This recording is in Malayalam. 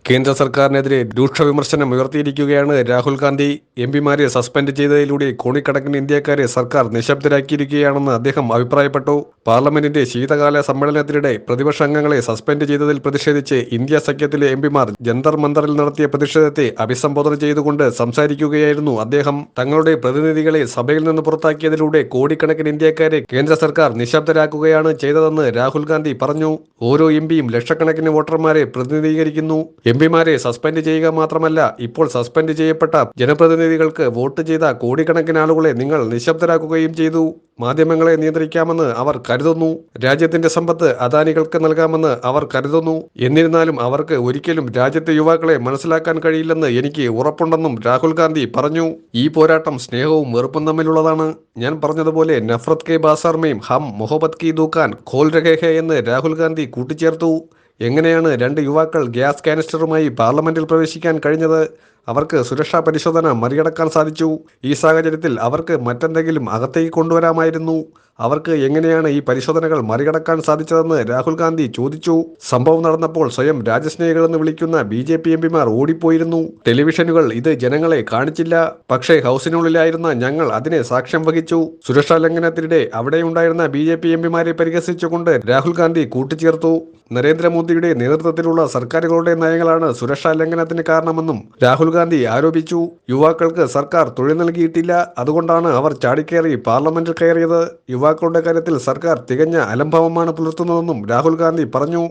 കേന്ദ്ര സർക്കാരിനെതിരെ രൂക്ഷ വിമർശനം ഉയർത്തിയിരിക്കുകയാണ് രാഹുൽ ഗാന്ധി. എംപിമാരെ സസ്പെൻഡ് ചെയ്തതിലൂടെ കോടിക്കണക്കിന് ഇന്ത്യക്കാരെ സർക്കാർ നിശബ്ദരാക്കിയിരിക്കുകയാണെന്ന് അദ്ദേഹം അഭിപ്രായപ്പെട്ടു. പാർലമെന്റിന്റെ ശീതകാല സമ്മേളനത്തിനിടെ പ്രതിപക്ഷ അംഗങ്ങളെ സസ്പെൻഡ് ചെയ്തതിൽ പ്രതിഷേധിച്ച് ഇന്ത്യ സഖ്യത്തിലെ എംപിമാർ ജന്തർ മന്ദറിൽ നടത്തിയ പ്രതിഷേധത്തെ അഭിസംബോധന ചെയ്തുകൊണ്ട് സംസാരിക്കുകയായിരുന്നു അദ്ദേഹം. തങ്ങളുടെ പ്രതിനിധികളെ സഭയിൽ നിന്ന് പുറത്താക്കിയതിലൂടെ കോടിക്കണക്കിന് ഇന്ത്യക്കാരെ കേന്ദ്ര സർക്കാർ നിശബ്ദരാക്കുകയാണ് ചെയ്തതെന്ന് രാഹുൽ ഗാന്ധി പറഞ്ഞു. ഓരോ എംപിയും ലക്ഷക്കണക്കിന് വോട്ടർമാരെ പ്രതിനിധീകരിക്കുന്നു. എംപിമാരെ സസ്പെൻഡ് ചെയ്യുക മാത്രമല്ല, ഇപ്പോൾ സസ്പെൻഡ് ചെയ്യപ്പെട്ട ജനപ്രതിനിധികൾക്ക് വോട്ട് ചെയ്ത കോടിക്കണക്കിന് ആളുകളെ നിങ്ങൾ നിശബ്ദരാക്കുകയും ചെയ്തു. മാധ്യമങ്ങളെ നിയന്ത്രിക്കാമെന്ന് അവർ കരുതുന്നു. രാജ്യത്തിന്റെ സമ്പത്ത് അദാനികൾക്ക് നൽകാമെന്ന് അവർ കരുതുന്നു. എന്നിരുന്നാലും അവർക്ക് ഒരിക്കലും രാജ്യത്തെ യുവാക്കളെ മനസ്സിലാക്കാൻ കഴിയില്ലെന്ന് എനിക്ക് ഉറപ്പുണ്ടെന്നും രാഹുൽ ഗാന്ധി പറഞ്ഞു. ഈ പോരാട്ടം സ്നേഹവും വെറുപ്പും തമ്മിലുള്ളതാണ്. ഞാൻ പറഞ്ഞതുപോലെ നഫ്രത് കെ ബാസാർ മെയിം ഹം മൊഹബത് കി ദുക്കാൻ ഖോൽ രഹേ ഹെ എന്ന് രാഹുൽ ഗാന്ധി കൂട്ടിച്ചേർത്തു. എങ്ങനെയാണ് രണ്ട് യുവാക്കൾ ഗ്യാസ് കാനിസ്റ്ററുമായി പാർലമെന്റിൽ പ്രവേശിക്കാൻ കഴിഞ്ഞത്? അവർക്ക് സുരക്ഷാ പരിശോധന മറികടക്കാൻ സാധിച്ചു. ഈ സാഹചര്യത്തിൽ അവർക്ക് മറ്റെന്തെങ്കിലും അകത്തേക്ക് കൊണ്ടുവരാമായിരുന്നു. അവർക്ക് എങ്ങനെയാണ് ഈ പരിശോധനകൾ മറികടക്കാൻ സാധിച്ചതെന്ന് രാഹുൽ ഗാന്ധി ചോദിച്ചു. സംഭവം നടന്നപ്പോൾ സ്വയം രാജ്യസ്നേഹികളെന്ന് വിളിക്കുന്ന BJP എംപിമാർ ഓടിപ്പോയിരുന്നു. ടെലിവിഷനുകൾ ഇത് ജനങ്ങളെ കാണിച്ചില്ല. പക്ഷേ ഹൗസിനുള്ളിലായിരുന്ന ഞങ്ങൾ അതിനെ സാക്ഷ്യം വഹിച്ചു. സുരക്ഷാ ലംഘനത്തിനിടെ അവിടെയുണ്ടായിരുന്ന BJP എംപിമാരെ പരിഹസിച്ചുകൊണ്ട് രാഹുൽ ഗാന്ധി കൂട്ടിച്ചേർത്തു. നരേന്ദ്രമോദിയുടെ നേതൃത്വത്തിലുള്ള സർക്കാരുകളുടെ നയങ്ങളാണ് സുരക്ഷാ ലംഘനത്തിന് കാരണമെന്നും രാഹുൽ ഗാന്ധി ആരോപിച്ചു. യുവാക്കൾക്ക് സർക്കാർ തൊഴിൽ നൽകിയിട്ടില്ല, അതുകൊണ്ടാണ് അവർ ചാടിക്കയറി പാർലമെന്റിൽ കയറിയത്. യുവാക്കളുടെ കാര്യത്തിൽ സർക്കാർ തികഞ്ഞ അലംഭാവമാണ് പുലർത്തുന്നതെന്നും രാഹുൽ ഗാന്ധി പറഞ്ഞു.